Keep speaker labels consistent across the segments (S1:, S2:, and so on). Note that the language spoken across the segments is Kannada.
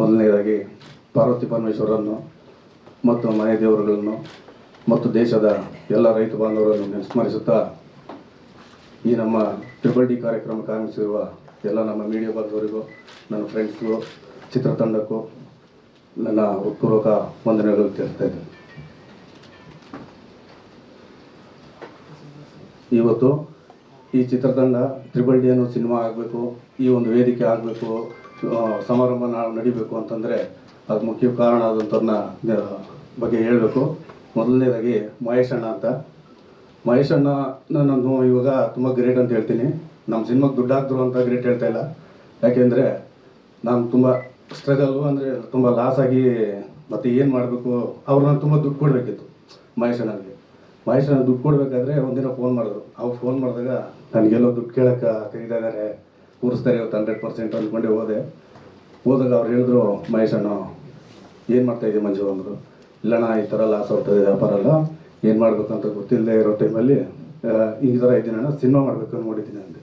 S1: ಮೊದಲನೇದಾಗಿ ಪಾರ್ವತಿ ಪರಮೇಶ್ವರನ್ನು ಮತ್ತು ಮನೆ ದೇವರುಗಳನ್ನು ಮತ್ತು ದೇಶದ ಎಲ್ಲ ರೈತ ಬಾಂಧವರನ್ನು ಸ್ಮರಿಸುತ್ತಾ ಈ ನಮ್ಮ ಡಿ ಕಾರ್ಯಕ್ರಮಕ್ಕೆ ಆಗಮಿಸಿರುವ ಎಲ್ಲ ನಮ್ಮ ಮೀಡಿಯಾ ಬಾಂಧವರಿಗೂ, ನನ್ನ ಫ್ರೆಂಡ್ಸ್ಗೂ, ಚಿತ್ರತಂಡಕ್ಕೂ ನನ್ನ ಹೃತ್ಪೂರ್ವಕ ವಂದನೆಗಳು ತಿಳಿಸ್ತಾ ಇದ್ದೇನೆ. ಇವತ್ತು ಈ ಚಿತ್ರತಂಡ ಡಿ ಅನ್ನೋ ಸಿನಿಮಾ ಆಗಬೇಕು, ಈ ಒಂದು ವೇದಿಕೆ ಆಗಬೇಕು, ಸಮಾರಂಭ ನಡಿಬೇಕು ಅಂತಂದರೆ ಅದು ಮುಖ್ಯ ಕಾರಣ ಆದಂಥವ್ರನ್ನ ಬಗ್ಗೆ ಹೇಳಬೇಕು. ಮೊದಲನೇದಾಗಿ ಮಹೇಶ್ ಅಣ್ಣ ಅಂತ. ಮಹೇಶ್ ಅಣ್ಣ ನಾನು ಇವಾಗ ತುಂಬ ಗ್ರೇಟ್ ಅಂತ ಹೇಳ್ತೀನಿ. ನಮ್ಮ ಸಿನಿಮಾಗೆ ದುಡ್ಡು ಹಾಕಿದ್ರು ಅಂತ ಗ್ರೇಟ್ ಹೇಳ್ತಾ ಇಲ್ಲ. ಯಾಕೆಂದರೆ ನಾನು ತುಂಬ ಸ್ಟ್ರಗಲ್ಲು, ಅಂದರೆ ತುಂಬ ಲಾಸ್ ಆಗಿ ಮತ್ತು ಏನು ಮಾಡಬೇಕು, ಅವ್ರನ್ನ ತುಂಬ ದುಡ್ಡು ಕೊಡಬೇಕಿತ್ತು. ಮಹೇಶ್ ಅಣ್ಣನಿಗೆ ದುಡ್ಡು ಕೊಡಬೇಕಾದ್ರೆ ಒಂದಿನ ಫೋನ್ ಮಾಡಿದ್ರು. ಅವ್ರು ಫೋನ್ ಮಾಡಿದಾಗ ನನಗೆಲ್ಲೋ ದುಡ್ಡು ಕೇಳೋಕ್ಕೆ ತೆಗಿದಾರೆ, ಕೂರಿಸ್ತಾರೆ ಇವತ್ತು 100% ಅಂದ್ಕೊಂಡೆ ಹೋದಾಗ ಅವ್ರು ಹೇಳಿದ್ರು, ಮಹೇಶ್ ಅಣ್ಣ ಏನು ಮಾಡ್ತಾಯಿದ್ದೀವಿ ಮಂಜು ಅಂದರು. ಇಲ್ಲಣ್ಣ ಈ ಥರ ಲಾಸ್ ಆಗ್ತದೆ, ವ್ಯಾಪಾರ ಅಲ್ಲ, ಏನು ಮಾಡಬೇಕಂತ ಗೊತ್ತಿಲ್ಲದೆ ಇರೋ ಟೈಮಲ್ಲಿ ಈ ಥರ ಇದ್ದೀನಣ್ಣ, ಸಿನಿಮಾ ಮಾಡಬೇಕು ಅಂದ್ಕೊಂಡಿದ್ದೀನಿ ಅಂದೆ.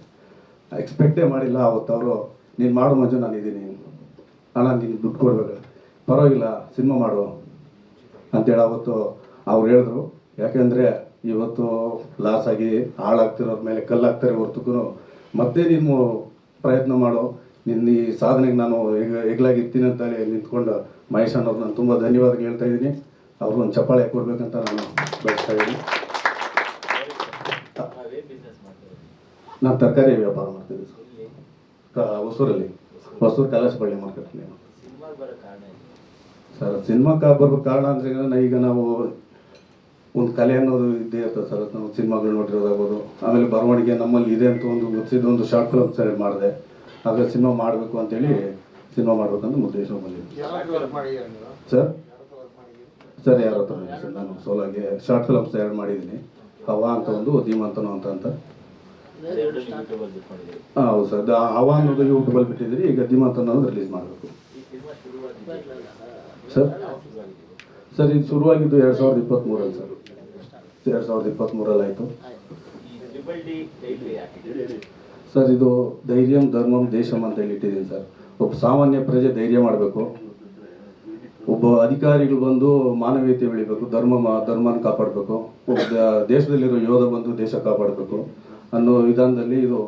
S1: ಎಕ್ಸ್ಪೆಕ್ಟೇ ಮಾಡಿಲ್ಲ. ಅವತ್ತು ಅವರು ನೀನು ಮಾಡು ಮಂಜು, ನಾನು ಇದ್ದೀನಿ ಅಣ್ಣ, ನೀನು ದುಡ್ಡು ಕೊಡಬೇಕು, ಪರವಾಗಿಲ್ಲ ಸಿನಿಮಾ ಮಾಡು ಅಂತೇಳಿ ಅವತ್ತು ಅವ್ರು ಹೇಳಿದ್ರು. ಯಾಕೆಂದರೆ ಇವತ್ತು ಲಾಸ್ ಆಗಿ ಹಾಳಾಗ್ತಿರೋರ ಮೇಲೆ ಕಲ್ಲಾಗ್ತಾರೆ ಹೊರತುಕು ಮತ್ತೆ ನೀನು ಪ್ರಯತ್ನ ಮಾಡು, ನಿನ್ನ ಈ ಸಾಧನೆಗೆ ನಾನು ಹೆಗ್ಲಾಗಿರ್ತೀನಿ ಅಂತ ನಿಂತ್ಕೊಂಡು ಮಹೇಶ್ ಅನ್ನೋರು ನಾನು ತುಂಬ ಧನ್ಯವಾದಗಳು ಹೇಳ್ತಾ ಇದ್ದೀನಿ. ಅವ್ರಿಗೆ ಒಂದು ಚಪ್ಪಾಳೆ ಕೊಡಬೇಕಂತ ನಾನು ಬಯಸ್ತಾ ಇದ್ದೀನಿ. ನಾನು ತರಕಾರಿ ವ್ಯಾಪಾರ ಮಾಡ್ತಿದ್ದೆ ಹೊಸೂರು ಕಲಾಶಪಳ್ಳಿ ಮಾರ್ಕೆಟಲ್ಲಿ. ಸರ್ ಸಿನಿಮಾಕ್ಕೆ ಬರ್ಬೇಕು ಕಾರಣ ಅಂದರೆ ಈಗ ನಾವು ಒಂದು ಕಲೆ ಅನ್ನೋದು ಇದ್ದೇ ಇರ್ತದೆ ಸರ್. ನಾವು ಸಿನಿಮಾಗಳು ನೋಡಿರೋದಾಗ್ಬೋದು, ಆಮೇಲೆ ಬರವಣಿಗೆ ನಮ್ಮಲ್ಲಿ ಇದೆ ಅಂತ ಒಂದು ಗೊತ್ತಿದ್ದೊಂದು ಶಾರ್ಟ್ ಫಿಲ್ಮ್ ಸರಿ ಮಾಡಿದೆ. ಆದರೆ ಸಿನಿಮಾ ಮಾಡಬೇಕು ಅಂತೇಳಿ ಸಿನಿಮಾ ಮಾಡ್ಬೇಕಂತ ಉದ್ದೇಶ ಬಂದಿದ್ದೆ ಸರ್. ಯಾರ ಹತ್ರ ಸರ್ ನಾನು ಸೋಲಾಗಿ ಶಾರ್ಟ್ ಫಿಲ್ಮ್ಸ್ 2 ಮಾಡಿದ್ದೀನಿ. ಹವಾ ಅಂತ ಒಂದು, ಧೀಮಂತನೋ ಅಂತ. ಹೌದು ಸರ್, ಹವಾ ಅನ್ನೋದು ಯೂಟ್ಯೂಬಲ್ಲಿ ಬಿಟ್ಟಿದ್ದೀರಿ. ಈಗ ಧೀಮಂತನ ಅನ್ನೋದು ರಿಲೀಸ್ ಮಾಡಬೇಕು ಸರ್. ಇದು ಶುರುವಾಗಿದ್ದು 2023 ಸರ್. 2023 ಆಯಿತು ಸರ್. ಇದು ಧೈರ್ಯಂ ಧರ್ಮಂ ದೇಶಂ ಅಂತ ಹೇಳಿ ಇಟ್ಟಿದ್ದೀನಿ ಸರ್. ಒಬ್ಬ ಸಾಮಾನ್ಯ ಪ್ರಜೆ ಧೈರ್ಯ ಮಾಡಬೇಕು, ಒಬ್ಬ ಅಧಿಕಾರಿಗಳು ಬಂದು ಮಾನವೀಯತೆ ಬೆಳಿಬೇಕು, ಧರ್ಮನ ಕಾಪಾಡಬೇಕು, ಒಬ್ಬ ದೇಶದಲ್ಲಿರೋ ಯೋಧ ಬಂದು ದೇಶ ಕಾಪಾಡಬೇಕು ಅನ್ನೋ ವಿಧಾನದಲ್ಲಿ ಇದು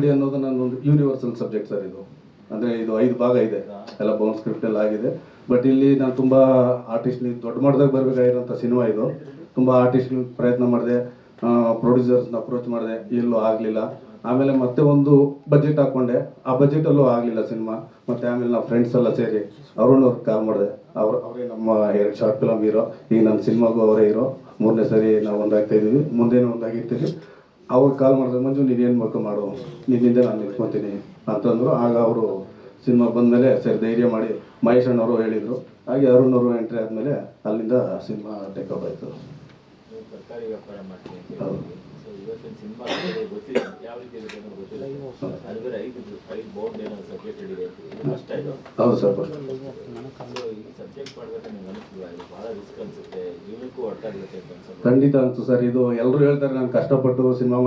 S1: ಡಿ ಅನ್ನೋದು ನನ್ನೊಂದು ಯೂನಿವರ್ಸಲ್ ಸಬ್ಜೆಕ್ಟ್ ಸರ್. ಇದು ಅಂದರೆ ಇದು 5 ಭಾಗ ಇದೆ, ಎಲ್ಲ ಬೌನ್ ಸ್ಕ್ರಿಪ್ಟ್ ಎಲ್ಲ ಆಗಿದೆ. ಬಟ್ ಇಲ್ಲಿ ನಾನು ತುಂಬ ಆರ್ಟಿಸ್ಟ್ನ ದೊಡ್ಡ ಮಟ್ಟದಾಗ ಬರಬೇಕಾಗಿರೋಂಥ ಸಿನಿಮಾ ಇದು. ತುಂಬ ಆರ್ಟಿಸ್ಟ್ಗಳು ಪ್ರಯತ್ನ ಮಾಡಿದೆ, ಪ್ರೊಡ್ಯೂಸರ್ಸ್ನ ಅಪ್ರೋಚ್ ಮಾಡಿದೆ, ಎಲ್ಲೂ ಆಗಲಿಲ್ಲ. ಆಮೇಲೆ ಮತ್ತೆ ಒಂದು ಬಜೆಟ್ ಹಾಕ್ಕೊಂಡೆ, ಆ ಬಜೆಟಲ್ಲೂ ಆಗಲಿಲ್ಲ ಸಿನಿಮಾ. ಮತ್ತು ಆಮೇಲೆ ನಾವು ಫ್ರೆಂಡ್ಸ್ ಎಲ್ಲ ಸೇರಿ ಅವ್ರನ್ನವ್ರು ಕಾಲ್ ಮಾಡಿದೆ. ಅವರೇ ನಮ್ಮ 2 ಶಾರ್ಟ್ ಫಿಲಮ್ ಹೀರೋ. ಈಗ ನನ್ನ ಸಿನಿಮಾಗೂ ಅವರೇ ಹೀರೋ. 3ನೇ ಸರಿ ನಾವು ಒಂದಾಗ್ತಾಯಿದ್ದೀವಿ, ಮುಂದೇನೂ ಒಂದಾಗಿರ್ತೀವಿ. ಅವ್ರು ಕಾಲ್ ಮಾಡಿದ್ರೆ, ಮಂಜು ನೀನು ಏನು ಬೇಕು ಮಾಡು, ನಿನ್ನಿಂದ ನಾನು ನಿಂತ್ಕೊತೀನಿ ಅಂತಂದರು. ಆಗ ಅವರು ಸಿನಿಮಾ ಬಂದಮೇಲೆ ಸರಿ ಧೈರ್ಯ ಮಾಡಿ ಮಹೇಶ್ ಅಣ್ಣವರು ಹೇಳಿದರು. ಹಾಗೆ ಅರುಣವರು ಎಂಟ್ರಿ ಆದಮೇಲೆ ಅಲ್ಲಿಂದ ಸಿನಿಮಾ ಟೇಕಪ್ ಆಯಿತು. ಹೌದು ಹೌದು ಸರ್. ಖಂಡಿತ ಅನ್ಸು ಸರ್. ಇದು ಎಲ್ಲರೂ ಹೇಳ್ತಾರೆ ನಾನು ಕಷ್ಟಪಟ್ಟು ಸಿನಿಮಾ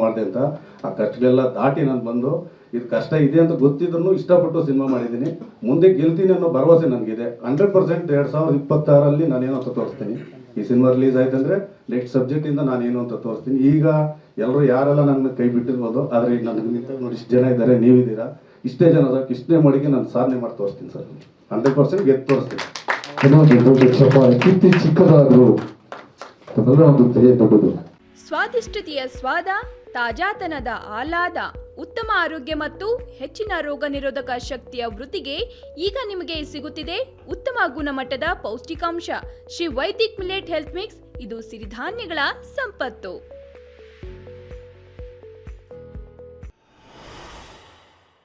S1: ಮಾಡಿದೆ ಅಂತ. ಆ ಕಷ್ಟಗಳೆಲ್ಲ ದಾಟಿ ನಾನು ಬಂದು ಇದು ಕಷ್ಟ ಇದೆ ಅಂತ ಗೊತ್ತಿದ್ರು ಇಷ್ಟಪಟ್ಟು ಸಿನಿಮಾ ಮಾಡಿದ್ದೀನಿ. ಮುಂದೆ ಗೆಲ್ತೀನಿ ಅನ್ನೋ ಭರವಸೆ ನನಗಿದೆ. 100% 2026 ನಾನೇನೋ ಅಂತ ತೋರಿಸ್ತೀನಿ. ಈ ಸಿನಿಮಾ ರಿಲೀಸ್ ಆಯ್ತಂದ್ರೆ ನೆಕ್ಸ್ಟ್ ಸಬ್ಜೆಕ್ಟಿಂದ ನಾನೇನು ಅಂತ ತೋರಿಸ್ತೀನಿ. ಈಗ ಎಲ್ಲರೂ ಯಾರೆಲ್ಲ ನನ್ನ ಕೈ ಬಿಟ್ಟಿರ್ಬೋದು, ಆದರೆ ಈಗ ನನಗೆ ನಿಂತಾಗ ನೋಡಿ ಇಷ್ಟು ಜನ ಇದ್ದಾರೆ, ನೀವಿದ್ದೀರಾ. ಇಷ್ಟೇ ಜನಕ್ಕೆ ಇಷ್ಟೇ ಮಡಿಗೆ ನಾನು ಸಾಧನೆ ಮಾಡಿ ತೋರಿಸ್ತೀನಿ ಸರ್. 100% ಗೆದ್ದು ತೋರಿಸ್ತೀನಿ. ಚಿಕ್ಕದಾದ್ರು ದೊಡ್ಡದು.
S2: ಸ್ವಾದಿಷ್ಟತೆಯ ಸ್ವಾದ, ತಾಜಾತನದ ಆಹ್ಲಾದ, ಉತ್ತಮ ಆರೋಗ್ಯ ಮತ್ತು ಹೆಚ್ಚಿನ ರೋಗ ನಿರೋಧಕ ಶಕ್ತಿಯ ವೃದ್ಧಿಗೆ ಈಗ ನಿಮಗೆ ಸಿಗುತ್ತಿದೆ ಉತ್ತಮ ಗುಣಮಟ್ಟದ ಪೌಷ್ಟಿಕಾಂಶ Shri Vaidik millet health mix. ಇದು ಸಿರಿಧಾನ್ಯಗಳ ಸಂಪತ್ತು.